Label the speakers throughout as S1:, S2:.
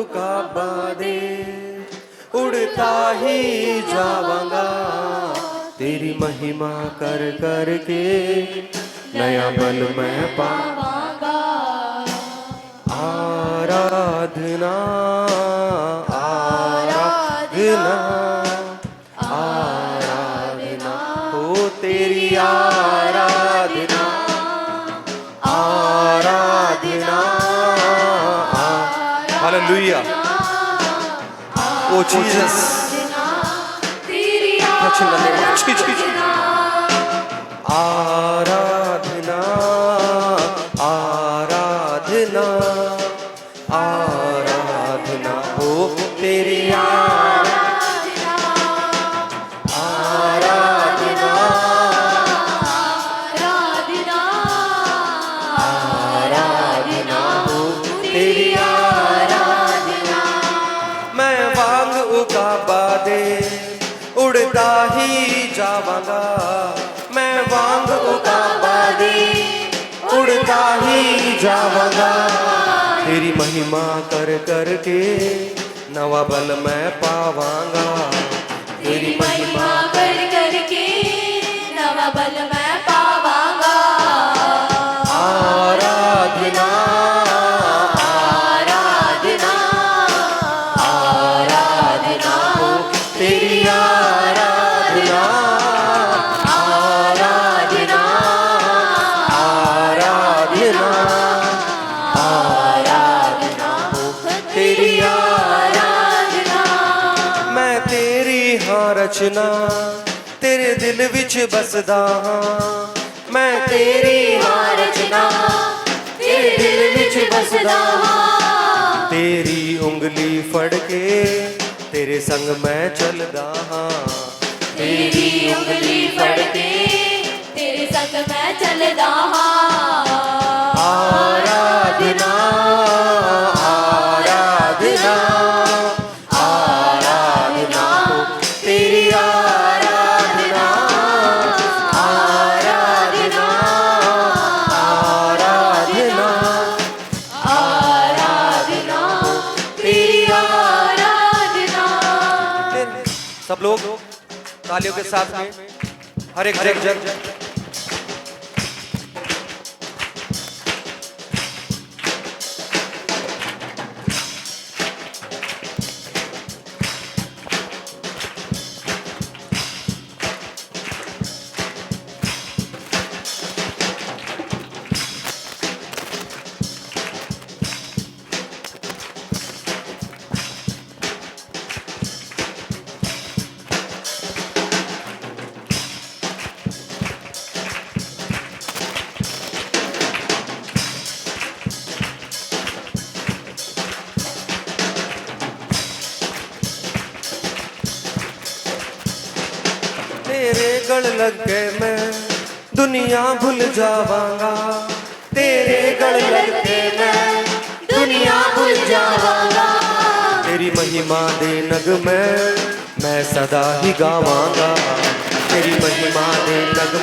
S1: उकाबा दे, उड़ता ही जावांगा, तेरी महिमा कर कर के नया बल मैं पावांगा। आराधना आराधना आराधना हो तेरी आराधना आराधना। Hallelujah. Oh Jesus, touch in the name of Jesus. आराधना आराधना आराधना हो तेरी आराधना आराधना आराधना हो तेरी आराधना। मैं वांग उकाबा दे, उड़ता ही जावांगा, मैं वांग उकाबा दे, उड़ता ही जावांगा, तेरी महिमा कर कर के नवा बल मैं पावांगा। तेरी महिमा
S2: कर कर के नवा बल मैं पावांगा।
S1: आराधना आराधना आराधना हो तेरी आराधना आराधना आराधना आराधना हो तेरी आराधना। मैं तेरी हाँ रचना तेरे दिल विच बसदा हाँ, मैं तेरी हाँ रचना तेरे दिल विच बसदा हाँ, तेरी उंगली फड़ के तेरे संग मैं चलदा हाँ,
S2: तेरी उंगली फड़ के तेरे संग मैं चलदा हाँ।
S1: आराधना आराधना आराधना हो तेरी आराधना आराधना आराधना आराधना हो तेरी आराधना। सब लोग तालियों के साथ में हर एक जग तेरे गल लग के मैं दुनिया भूल जावांगा, तेरे गल लग के मैं दुनिया भूल जावांगा, तेरी महिमा दे नग मैं सदा ही गावांगा, तेरी महिमा दे नग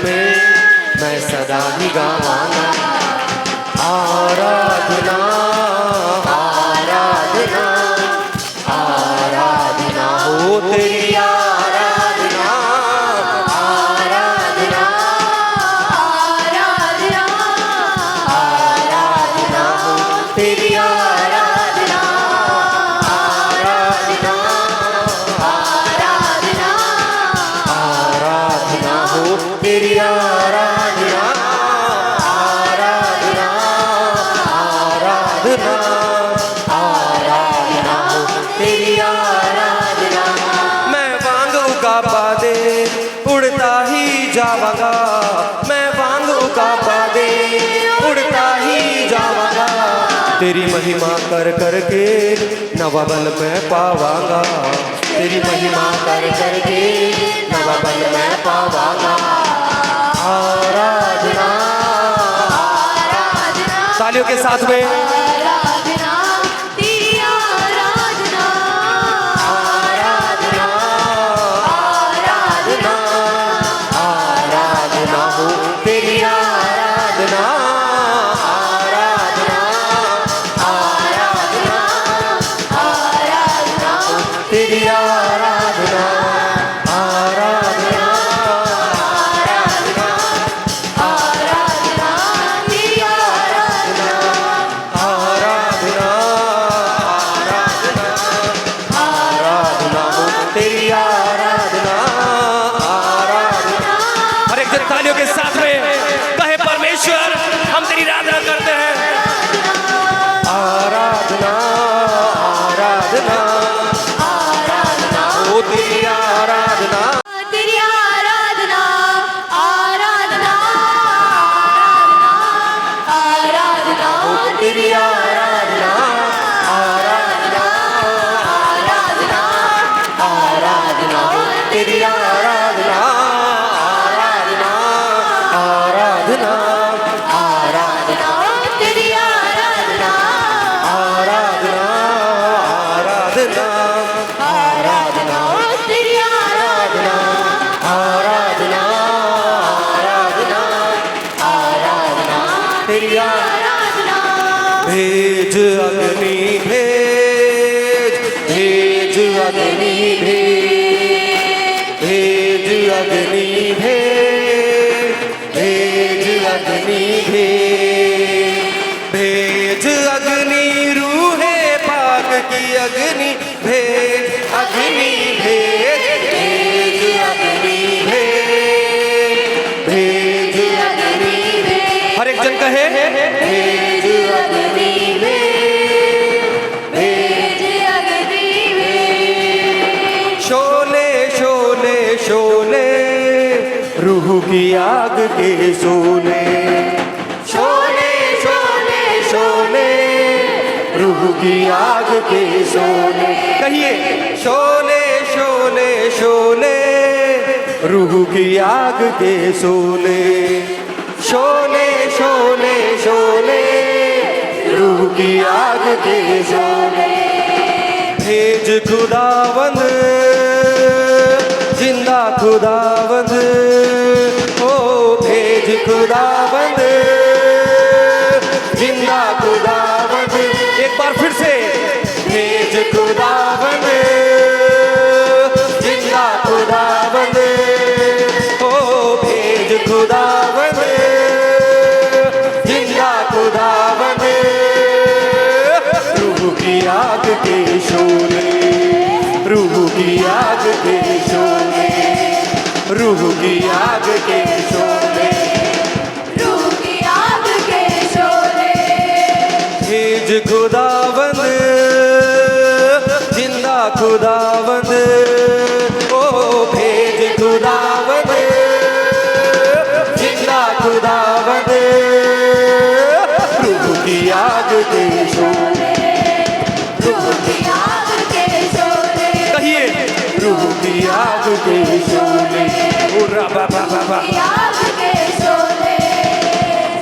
S1: मैं सदा ही गावांगा। आराधना आराधना आराधना हो तेरी आराधना आराधना
S2: आराधना
S1: आराधना हो तेरी आराधना आराधना
S2: आराधना
S1: आराधना हो तेरी आराधना आराधना आराधना आराधना हो तेरी आराधना। मैं वांग उकाबा दे, उड़ता ही जावांगा, मैं वांग उकाबा दे, उड़ता ही जावांगा, तेरी महिमा कर कर के नवा बल मैं पावांगा, तेरी महिमा कर कर के नवा बल मैं पावांगा। आराधना तालियों के साथ में
S2: आराधना तेरी आराधना
S1: आराधना आराधना आराधना हो तेरी आराधना आराधना आराधना अग्नि भेज, भेज अग्नि भेज, भेज अग्नि भेज, भेज अग्नि भेज, भेज अग्नि रूहे पाक की अग्नि भेज, अग्नि भेज, भेज अग्नि भेज, भेज
S2: अग्नि भेज,
S1: हर एक जन कहे
S2: भेज अग्नि भेज, भेज अग्नि भेज।
S1: शोले शोले शोले रूह की आग के शोले, शोले शोले शोले रूह की आग के शोले, कहिए शोले शोले शोले रूह की आग के शोले, शोले शोले शोले रूह की आग के शोले। भेज खुदावंद जिंदा खुदावंद, ओ भेज खुदावंद जिंदा खुदावंद, एक बार फिर से भेज खुदावंद जिंदा खुदावंद, ओ भेज खुदावंद जिंदा खुदावंद, रूह की आग के शोले, रूह की आग के शोले, रूह की आग के शोले,
S2: रूह की आग के शोले।
S1: भेज खुदावंद जिंदा खुदावंद, ओ भेज खुदावंद जिंदा खुदावंद, रूह की आग के शोले,
S2: रूह की आग के शोले,
S1: कहिए रूह की आग के शोले, उरा बा बा बा बा।
S2: की आग के शोले।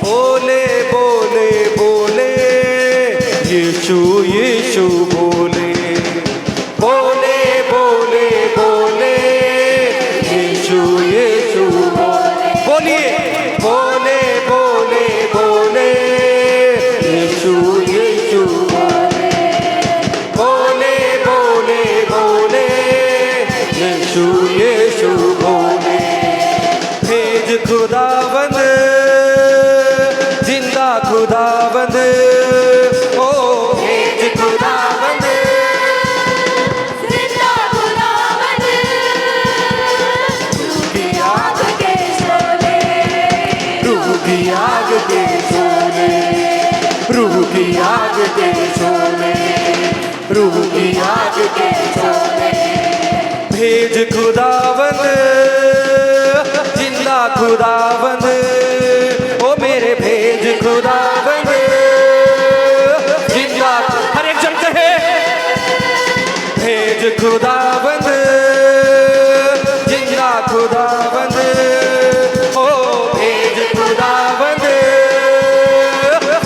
S1: बोले बोले बोले यीशु यीशु बोले, बोले बोले बोले यीशु यीशु बोले, बोलिए बोले बोले बोले यीशु यीशु बोले, बोले बोले बोले यीशु यीशु बोले। भेज खुदावंद जिंदा खुदावंद, ओ भेज खुदावंद
S2: जिंदा खुदावंद, रूह की आग के शोले,
S1: रूह की आग के शोले, रूह की आग के शोले, रूह की आग के शोले। भेज खुदावंद जिंदा खुदावंद, ओ मेरे भेज खुदावंद जिंदा, हर एक जन कहे भेज खुदावंद जिंदा खुदावंद, ओ भेज खुदावंद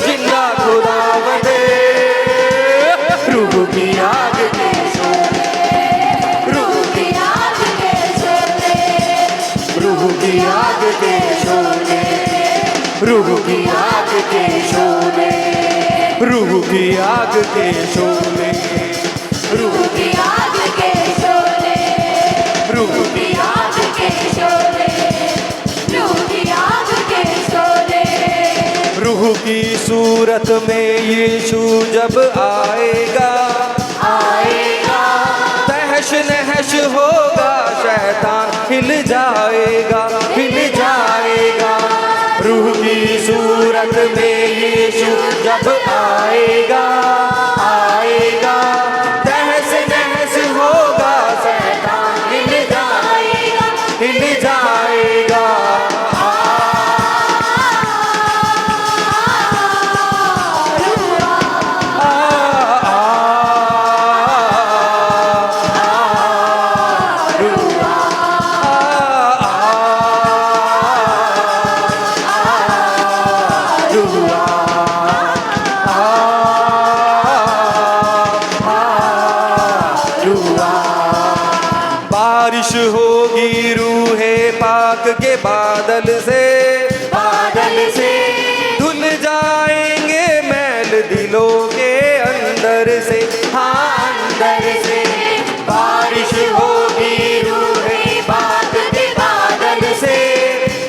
S1: जिंदा खुदावंद, रूह की आग के शोले, रूह
S2: की आग के शोले,
S1: रूह की आग के शोले, रूह की आग के शोले, रूह की आग के शोले, रूह
S2: की आग के शोले,
S1: रूह
S2: की आग के शोले, रूह की आग के शोले।
S1: रूह की सूरत में यीशु जब आएगा,
S2: आएगा
S1: तहश नहश होगा, शैतान हिल जाएगा, हिल जाएगा। रूह की सूरत में यीशु जब आएगा, आएगा तहस नहस होगा, शैतान हिल जाएगा, हिल जाएगा। बारिश होगी रूहे पाक के बादल से, बादल से धुल जाएंगे मैल दिलों के अंदर अंदर से, हाँ अंदर से बारिश होगी रूहे बात के बादल से,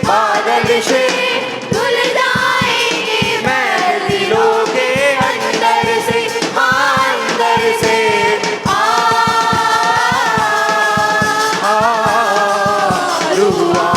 S1: बादल से
S2: धुल जाएंगे
S1: मैं दिलों के अंदर से, हाँ अंदर से रुआ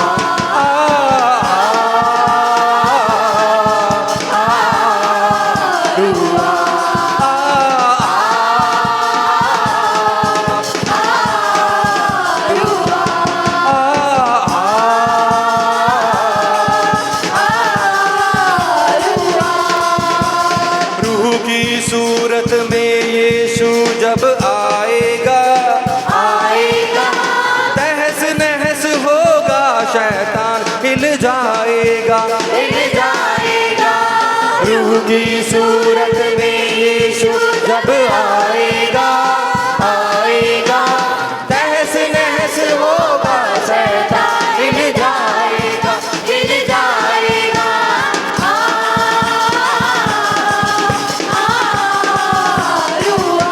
S1: सूरत में यीशु जब आएगा,
S2: आएगा
S1: तहस नहस होगा शैतान हिल जाएगा,
S2: हिल जाएगा।
S1: रूह की सूरत में यीशु जब आएगा, आएगा तहस नहस होगा शैतान हिल जाएगा,
S2: हिल जाएगा। रुआ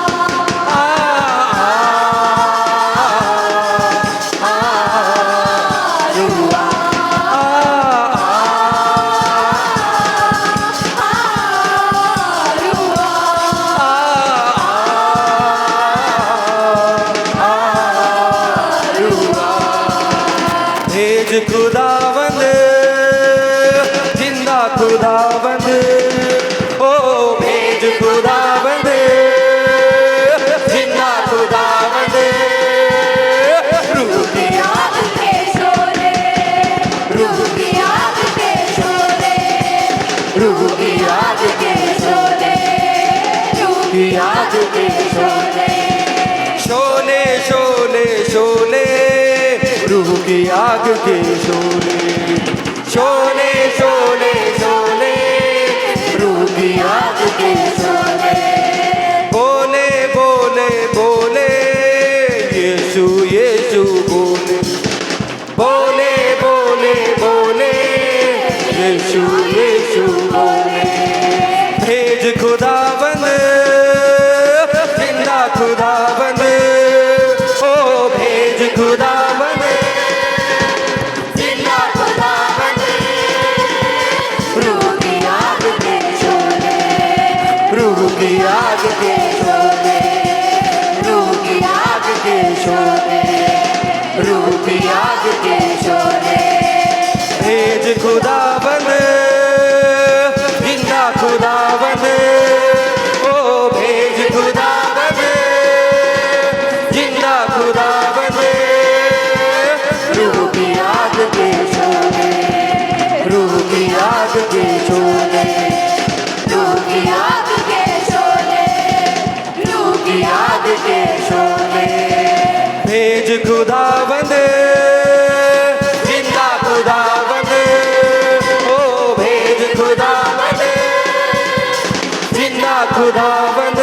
S2: रुआ
S1: भेज खुदावंद जिंदा खुदावंद, ओ भेज खुदावंद जिंदा खुदावंद, रूह की
S2: आग के शोले, रूह की आग के शोले, रूह की आग के शोले, रूह की आग के शोले।
S1: शोले शोले शोले रूह की आग के शोले, शोले शोले शोले रूह की आग के शोले, बोले बोले बोले यीशु यीशु बोले, बोले बोले बोले यीशु यीशु बोले, भेज खुदावंद जिंदा खुदावंद, ओ भेज खुदावंद
S2: जिंदा खुदावंद, रूह की आग के शोले,
S1: रूह की आग के शोले,
S2: रूह की आग के शोले, रूह की आग के शोले।
S1: भेज खुदावंद जिंदा खुदावंद, ओ भेज खुदावंद जिंदा खुदावंद, रूह की आग के शोले, रूह की आग के शोले,
S2: रूह की आग के शोले, रूह की आग के शोले।
S1: भेज खुदावंद जिंदा खुदावंद, ओ भेज खुदावंद जिंदा खुदावंद,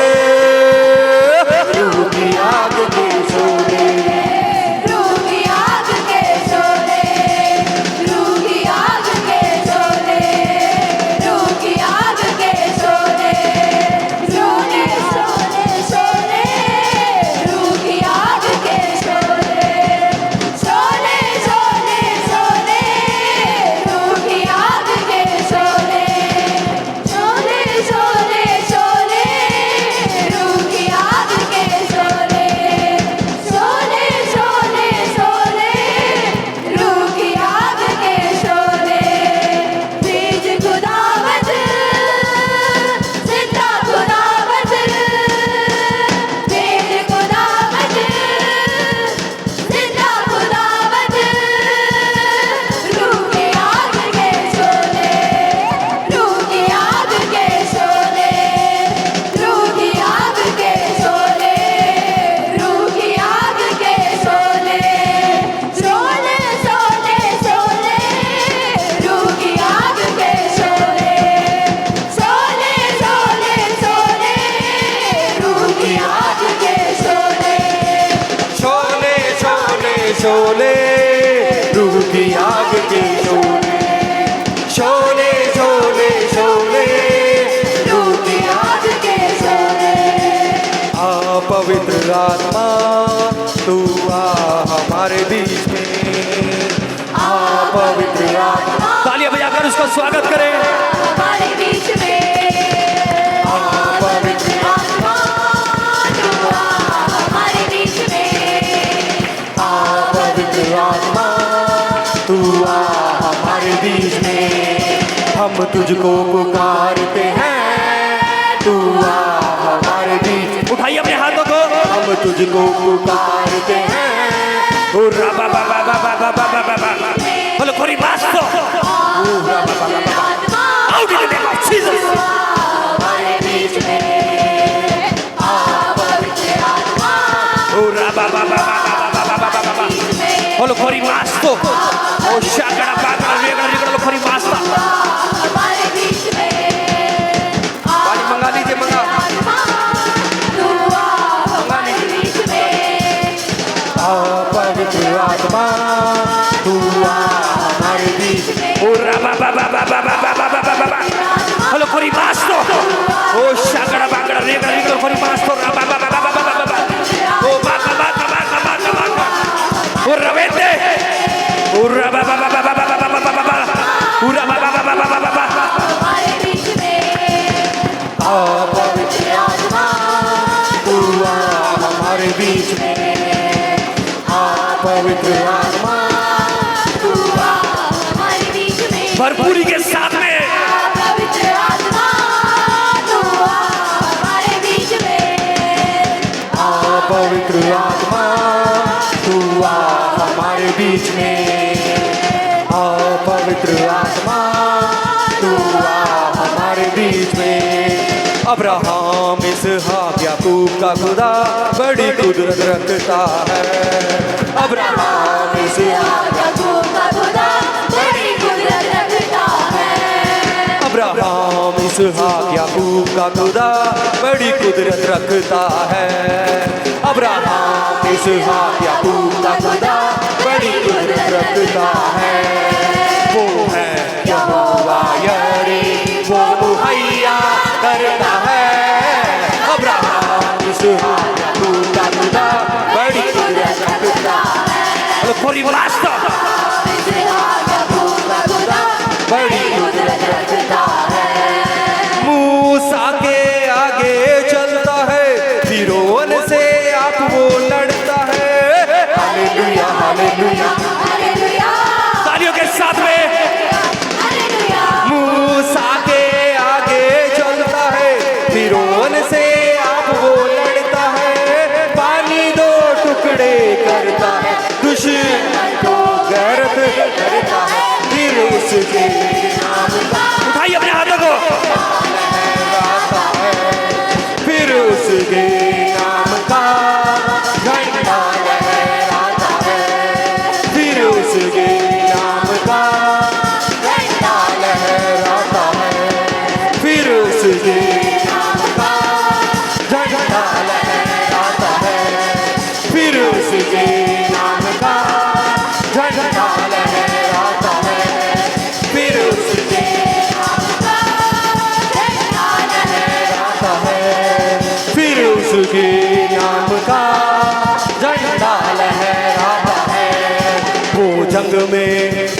S1: रूह की आग के शोले,
S2: रूह की आग के शोले, रूह की आग के शोले, रूह की आग के शोले, शोले शोले शोले, रूह की आग के शोले, शोले शोले शोले, रूह की आग के शोले, शोले शोले शोले, रूह की आग के शोले, शोले शोले शोले, रूह की आग के शोले। भेज खुदावंद जिंदा खुदावंद, भेज खुदावंद जिंदा खुदावंद, रूह की आग के शोले, रूह की आग के शोले, रूह की आग के शोले, रूह की आग के शोले, शोले शोले शोले, रूह की आग के शोले, शोले शोले शोले, रूह की आग के शोले।
S1: शोले शोले शोले रूह की आग के शोले, शोले शोले शोले
S2: रूह की आग के शोले,
S1: पवित्र आत्मा तू आ हमारे बीच में, आ पवित्र आत्मा। तालियां बजाकर उसका स्वागत करें।
S2: हमारे बीच में
S1: आ पवित्र
S2: आत्मा तू आ हमारे बीच में,
S1: आ पवित्र आत्मा तू आ हमारे बीच में। हम तुझको पुकारते हैं, तू आ हमारे बीच। उठाइए अपने हाथों को। हम तुझको पुकारते हैं। बोलो कोरी बास्तो। Out in the name of Jesus.
S2: हमारे बीच में आ पवित्र आत्मा
S1: बोलो कोरी बास्तो। ओ शागड़ा बागड़ा रेगड़ा रेगड़ा लो कोरी बास्ता।
S2: हमारे बीच में
S1: पानी मंगा लीजिए, मंगा।
S2: आत्मा तू आ हमारे बीच में,
S1: आ पवित्र आत्मा तू आ हमारे बीच में। ओ राबा बाबा बाबा बाबा बाबा बाबा बोलो कोरी बास्तो। ओ शागड़ा बागड़ा रेगड़ा रेगड़ा कोरी बास्तो। राबा बाबा बाबा बाबा बाबा ओ बाबा बाबा बाबा बाबा बाबा ओ रवेते ओ राबा बाबा बाबा बाबा बाबा बाबा ओ राबा बाबा बाबा बाबा
S2: हमारे बीच में
S1: आ पवित्र आत्मा तू आ हमारे बीच में, आ पवित्र आत्मा
S2: तू आ हमारे बीच में,
S1: भरपूरी के साथ में
S2: पवित्र आत्मा तू आ हमारे बीच में,
S1: आ पवित्र आत्मा तू आ हमारे बीच में, आ पवित्र आत्मा तू आ हमारे बीच में। अब्राहम इसहाक याकूब का खुदा बड़ी कुदरत रखता है। अब्राहम इसहाक
S2: याकूब का खुदा बड़ी कुदरत रखता है,
S1: अब्राहम इसहाक याकूब का खुदा बड़ी कुदरत रखता है। अब्राहम इसहाक याकूब का खुदा बड़ी कुदरत रखता है। वो है यहोवा यरे, वो मुहैया करता है। अब्राहम इसहाक याकूब का खुदा बड़ी कुदरत रखता है। थोड़ी वास्ता
S2: याकूब का खुदा
S1: बड़ी
S2: कुदरत रखता है,
S1: मूसा के आगे चलता है, फिरौन से आप वो लड़ता है। हालेलुया हालेलुया
S2: हालेलुया
S1: तालियों के साथ में।
S2: हालेलुया
S1: मूसा के आगे चलता है, फिरौन से आप वो लड़ता है। पानी दो टुकड़े करता है, दुश्मन को गैरत करता है। फिर उसके नाम का उठाइए अपने हाथों को। लहराता है, फिर उसके नाम का झंडा लहराता है। फिर उसके नाम का झंडा लहराता है। फिर उसके नाम का झंडा लहराता है। फिर उसके नाम का झंडा लहराता है। फिर उसके लहराता है। फिर उसके नाम का झंडा लहराता है। वो जंग में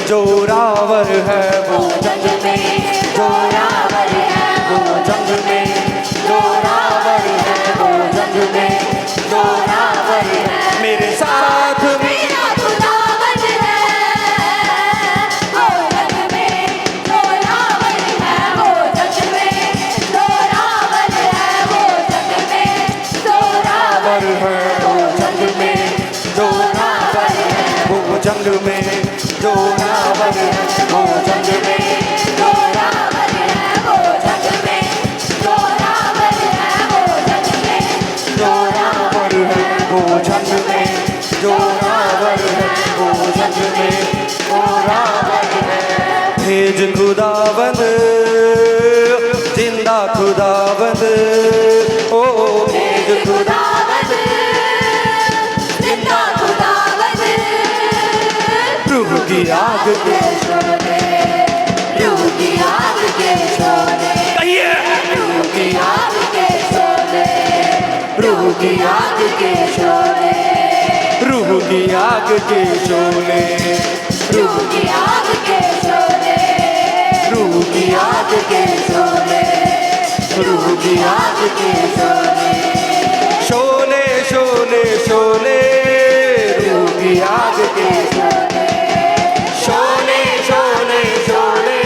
S1: जोरावर है, वो जंग में जोरावर है। वो जंग में जोरावर है, वो जंग में जोरावर है। मेरे साथ
S2: मेरा खुदावंद है, वो जग में जोरावर है, वो जग में जोरावर है, वो जग में जोरावर
S1: है, वो जंग में जोरावर है। वो जंग में जोरावर है, वो जंग में
S2: जोरावर है, वो जग में जोरावर है, वो जग में
S1: जोरावर है। वो जंग में जोरावर है, वो जंग में जोरावर है। भेज खुदावंद, जिंदा खुदावंद, ओ भेज
S2: खुदावंद, जिंदा खुदावंद,
S1: रूह की आग के
S2: शोले, रूह की आग के शोले,
S1: कहिए
S2: रूह की आग के शोले, रूह की आग के शोले,
S1: रूह की आग के शोले,
S2: रूह की आग के शोले,
S1: रूह की
S2: आग के शोले, रूह की आग के शोले,
S1: शोले शोले शोले, रूह की आग के
S2: शोले,
S1: शोले शोले शोले,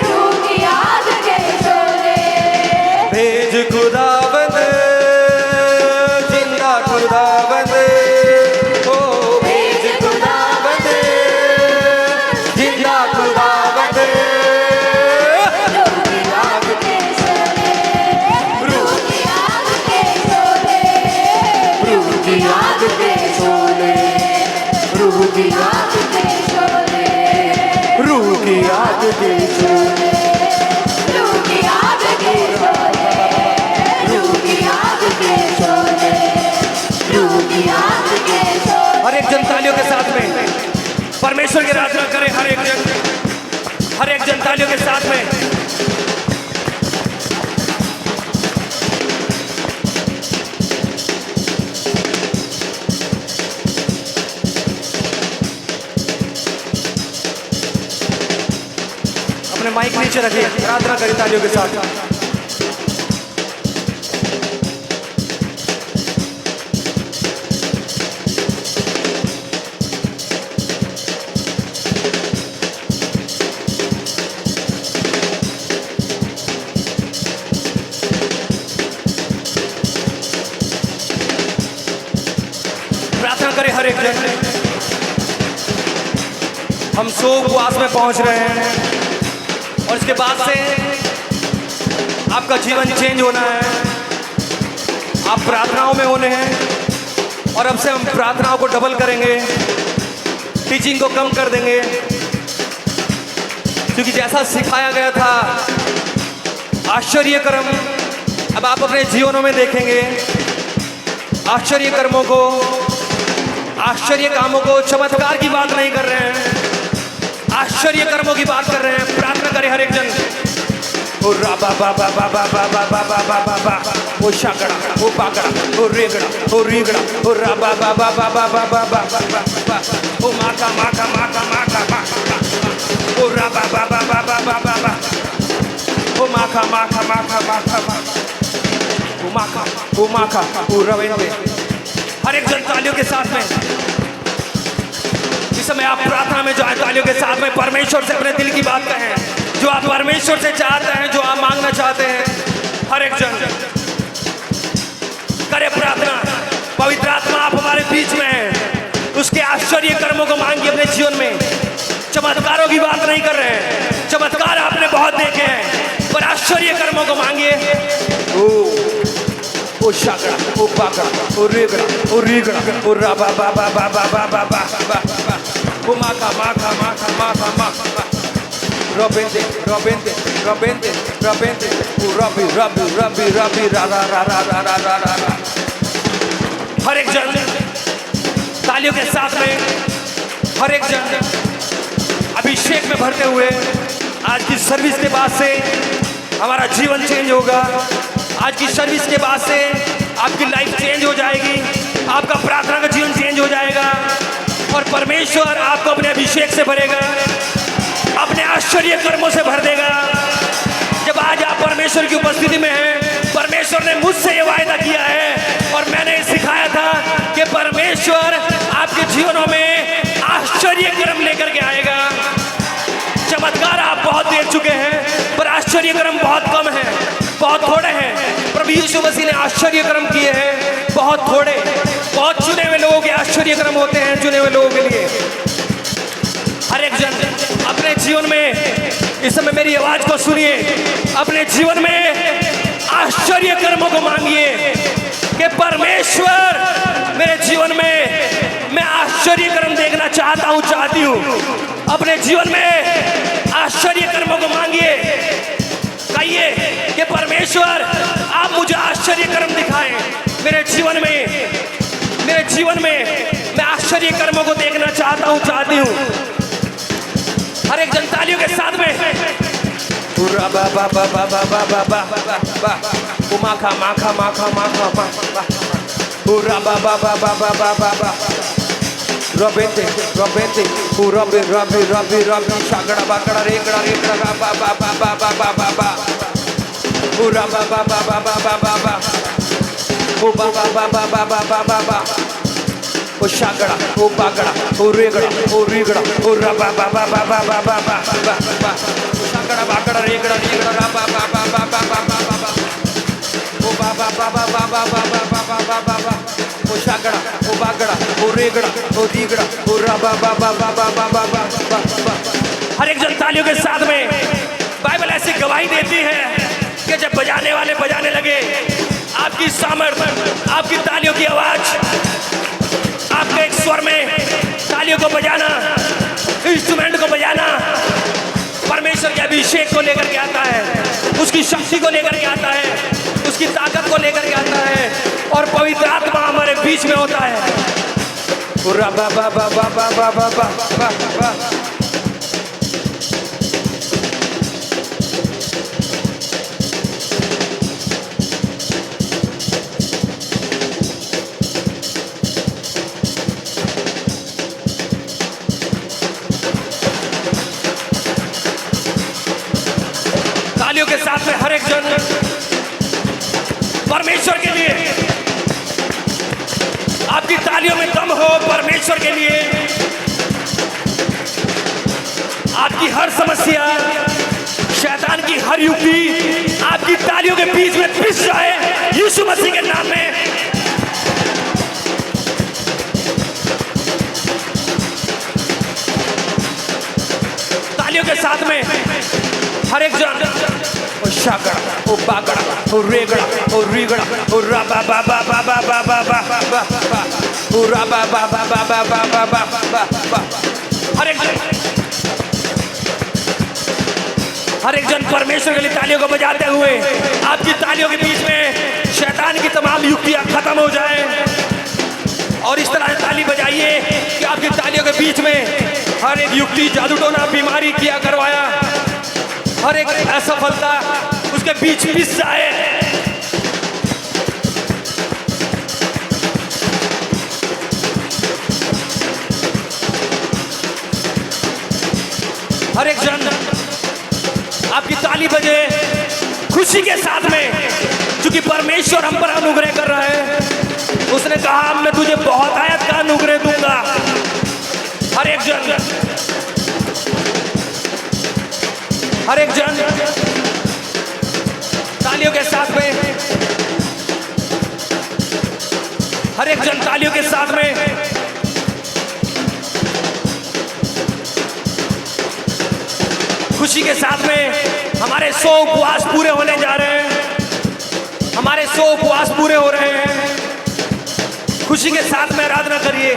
S2: रूह की आग के शोले,
S1: भेज खुदावंद, जिंदा खुदावंद, ओ भेज खुदावंद, जिंदा खुदावंद,
S2: रूह की आग के शोले, रूह की आग के शोले, रूह की आग के शोले, रूह की आग के शोले,
S1: रूह की आग के शोले,
S2: रूह की आग के शोले, रूह की आग के शोले, रूह की आग के शोले।
S1: हर एक जन तालियों के साथ में परमेश्वर की आराधना करे। हर एक जन तालियों के साथ में अपने माइक नीचे रखिए, आराधना करें तालियों के साथ। प्रार्थना करें हर एक जन। हम सो उपवास में पहुंच रहे हैं और इसके बाद से आपका जीवन चेंज होना है। आप प्रार्थनाओं में होने हैं और अब से हम प्रार्थनाओं को डबल करेंगे, टीचिंग को कम कर देंगे, क्योंकि जैसा सिखाया गया था आश्चर्य कर्म अब आप अपने जीवनों में देखेंगे। आश्चर्य कर्मों को, आश्चर्य कामों को, चमत्कार की बात नहीं कर रहे हैं, आश्चर्य कर्मों की बात कर रहे हैं। प्रार्थना करें हर एक जन। ओ राबा बाबा बाबा बाबा बाबा बाबा बा, ओ शागड़ा, ओ बागड़ा, ओ रेगड़ा, ओ रीगड़ा, ओ राबा बाबा बाबा बाबा बाबा बा, ओ माका माका माका माका माका, ओ राबा बाबा बाबा बाबा बा, ओ माका माका माका माका माका, ओ माका, ओ माका, ओ रवेंद्र। हर एक जन तालियों के साथ में इस समय आप प्रार्थना में जाए, तालियों के साथ में परमेश्वर से अपने दिल की बात कहें, जो आप परमेश्वर से चाहते हैं, जो आप मांगना चाहते हैं। हर एक जन करे प्रार्थना। पवित्र आत्मा आप हमारे बीच में हैं, उसके आश्चर्य कर्मों को मांगिए अपने जीवन में। चमत्कारों की बात नहीं कर रहे हैं, चमत्कार आपने बहुत देखे हैं, पर आश्चर्य कर्मों को मांगिए। ओ शागड़ा, ओ बागड़ा, ओ रेगड़ा, ओ रीगड़ा, ओ राबा बाबा बाबा बाबा बाबा, ओ माका माका माका माका माका, रबेंदे रबेंदे रबेंदे रबेंदे, ओ रबी रबी रबी रबी रा रा रा रा रा रा रा रा रा। हर एक जन तालियों के साथ में, हर एक जन अभिषेक में भरते हुए आज की सर्विस के बाद से हमारा जीवन चेंज होगा। आज की सर्विस के बाद से आपकी लाइफ चेंज हो जाएगी, आपका प्रार्थना का जीवन चेंज हो जाएगा और परमेश्वर आपको अपने अभिषेक से भरेगा, अपने आश्चर्य कर्मों से भर देगा। जब आज आप परमेश्वर की उपस्थिति में हैं, परमेश्वर ने मुझसे ये वायदा किया है और मैंने सिखाया था कि परमेश्वर आपके जीवनों में आश्चर्य कर्म लेकर के आएगा। चमत्कार आप बहुत देख चुके हैं, पर आश्चर्य कर्म बहुत कम है, बहुत थोड़े हैं। प्रभु यीशु मसीह ने आश्चर्य कर्म किए हैं बहुत थोड़े, बहुत चुने हुए लोगों के आश्चर्य कर्म होते हैं, चुने हुए लोगों के लिए। हर एक जन अपने जीवन में इस समय मेरी आवाज को सुनिए, अपने जीवन में आश्चर्य कर्मों को मांगिए कि परमेश्वर मेरे जीवन में मैं आश्चर्य कर्म देखना चाहता हूं, चाहती हूं। अपने जीवन में आश्चर्य कर्मों को मांगिए, कहिए कि परमेश्वर आप मुझे आश्चर्य कर्म दिखाएं मेरे जीवन में, मेरे जीवन में मैं आश्चर्य कर्मों को देखना चाहता हूं, चाहती हूं। हर एक जन तालियों के साथ में माखा माखा माखा माखा माखा, Ura ba ba ba ba ba ba ba ba. Robete, robete, urabe, rabe, rabe, rabe, shagada, bakada, regada, regada, ba ba ba ba ba ba ba ba ba. Ura ba ba ba ba ba ba ba ba. O ba ba ba ba ba ba ba ba ba. O shagada, o bagada, o regada, o regada, o ra ba ba ba ba ba ba ba ba ba ba. Shagada, bakada, regada, regada, ra ba ba ba ba ba ba ba ba ba. O ba ba ba ba ba ba ba ba ba ba ba ba ba. O shagada, o bagada, o regada, o regada, o ra ba ba ba ba ba ba ba ba ba ba.
S3: हर एक जन तालियों के साथ में Bible ऐसी गवाही देती है कि जब बजाने वाले बजाने लगे, आपकी सामर्थ्य, आपकी तालियों की आवाज, आपके एक स्वर में तालियों को बजाना, इंस्ट्रूमेंट को बजाना परमेश्वर के अभिषेक को लेकर के आता है, उसकी शक्ति को लेकर के आता है, उसकी ताकत को लेकर के आता है और पवित्र आत्मा हमारे बीच में होता है।
S1: Ura ba ba ba ba ba ba ba ba ba ba.
S3: तालियों के साथ में हर एक जन परमेश्वर के लिए, आपकी तालियों में दम हो परमेश्वर के लिए, आपकी हर समस्या, शैतान की हर युक्ति आपकी तालियों के बीच में पिस जाए यीशु मसीह के नाम में। तालियों के साथ में हर एक जन
S1: O shagada, o bagada, o regada, o regada, o ra ba ba ba ba ba ba ba ba ba ba. Ura ba ba ba ba ba ba ba ba ba ba.
S3: हर एक जन परमेश्वर के लिए तालियों को बजाते हुए आपकी तालियों के बीच में शैतान की तमाम युक्तियां खत्म हो जाए और इस तरह से ताली बजाइए कि आपकी तालियों के बीच में हर एक युक्ति, जादू टोना, बीमारी किया करवाया, हर एक असफलता उसके बीच मिस जाए। हर एक जन आपकी ताली बजे खुशी के साथ में, क्योंकि परमेश्वर हम पर अनुग्रह कर रहा है। उसने कहा मैं तुझे बहुत आयत का अनुग्रह दूंगा। हर एक जन तालियों के साथ में, हर एक जन तालियों के साथ में खुशी के साथ में हमारे 100 उपवास पूरे होने जा रहे हैं। हमारे 100 उपवास पूरे हो रहे हैं। खुशी के साथ में आराधना करिए,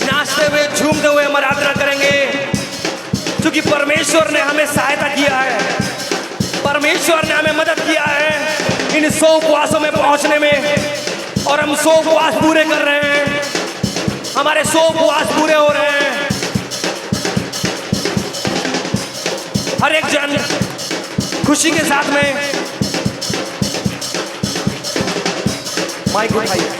S3: नाचते हुए, झूमते हुए हम आराधना करेंगे, क्योंकि परमेश्वर ने हमें सहायता किया है, परमेश्वर ने हमें मदद किया है इन 100 उपवासों में पहुंचने में, और हम 100 उपवास पूरे कर रहे हैं। हमारे 100 उपवास पूरे हो रहे हैं। हर एक जन खुशी के साथ में माइक उठाइए।